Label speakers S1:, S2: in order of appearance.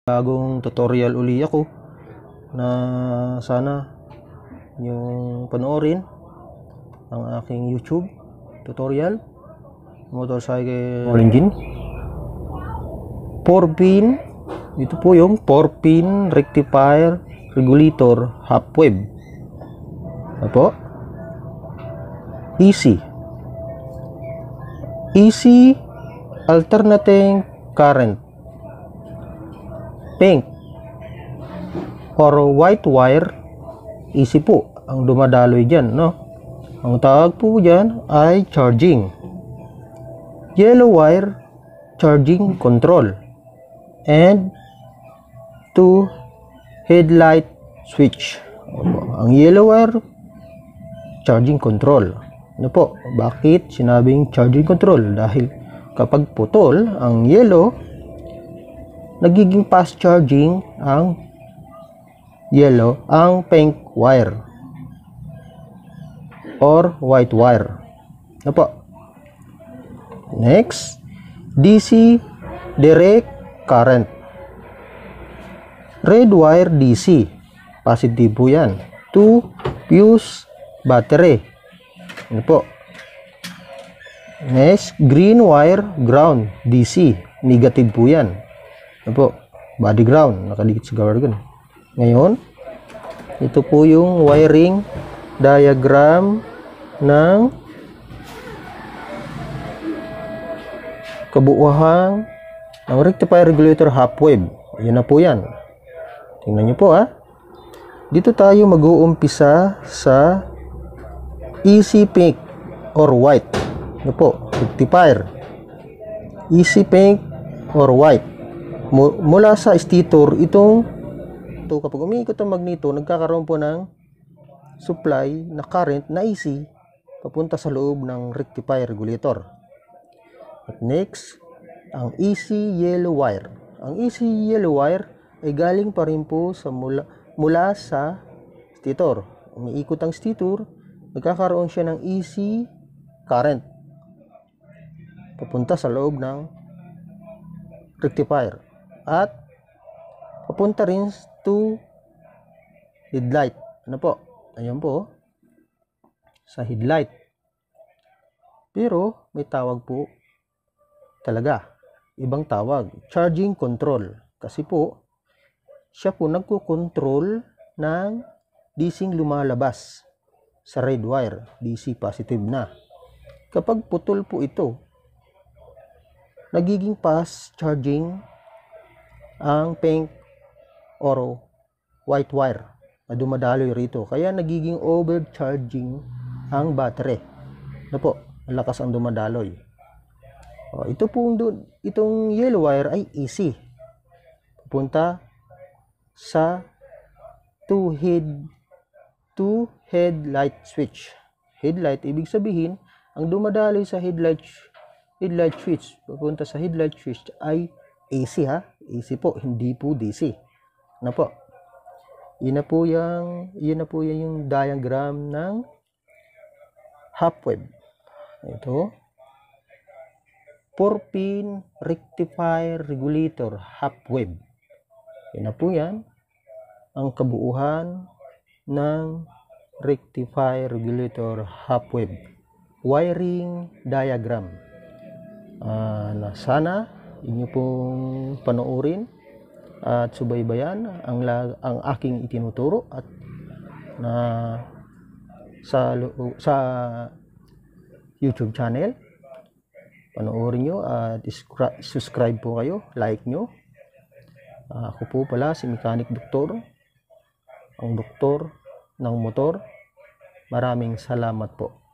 S1: Bagong tutorial uli ako na sana yung panoorin ang aking YouTube tutorial motorcycle engine 4-pin. Ito po yung 4-pin rectifier regulator half wave. Ano po? AC alternating current, pink or white wire, easy po ang dumadaloy dyan, no? Ang tawag po dyan ay charging. Yellow wire, charging control. And 2 headlight switch. Ang yellow wire, charging control. Ano po? Bakit sinabing charging control? Dahil kapag putol ang yellow, nagiging fast charging ang yellow, ang pink wire or white wire. Ano po? Next, DC direct current. Red wire DC, positive po yan. 2 fuse battery. Ano po? Next, green wire ground DC, negative po yan. Ano po? Body ground, nakadikit sa organ. Ngayon, ito po yung wiring diagram ng kabuuhan ng rectifier regulator half wave. Yan na po yan. Tingnan nyo po ha. Dito tayo mag-uumpisa sa easy pink or white. Ano po? Rectifier. Easy pink or white. Mula sa stator, ito kapag umiikot ang magneto, nagkakaroon po ng supply na current na AC papunta sa loob ng rectifier regulator. At next, ang AC yellow wire. Ang AC yellow wire ay galing pa rin po sa mula sa stator. Umiikot ang stator, nagkakaroon siya ng AC current papunta sa loob ng rectifier at papunta rin to headlight. Ano po? Ayan po sa headlight. Pero may tawag po talaga, ibang tawag, charging control, kasi po siya po nagko-control ng DC lumalabas sa red wire, DC positive na. Kapag putol po ito, nagiging fast charging ang pink or white wire na dumadaloy rito. Kaya nagiging overcharging ang battery. Ano po? Malakas ang dumadaloy. Ito po, itong yellow wire ay easy. Pupunta sa 2 headlight switch. Headlight, ibig sabihin, ang dumadaloy sa headlight switch, pupunta sa headlight switch ay AC ha. AC po, hindi po DC. Ano po? Yun na po yung diagram ng half wave. Ito. 4-pin rectifier regulator half wave. Yun na po yan. Ang kabuuhan ng rectifier regulator half wave wiring diagram. Na sana inyo pong panoorin at subaybayan ang aking itinuturo at na sa YouTube channel. Panoorin nyo at subscribe po kayo, like nyo. Ako po pala si Mechanic Doktor, ang doktor ng motor. Maraming salamat po.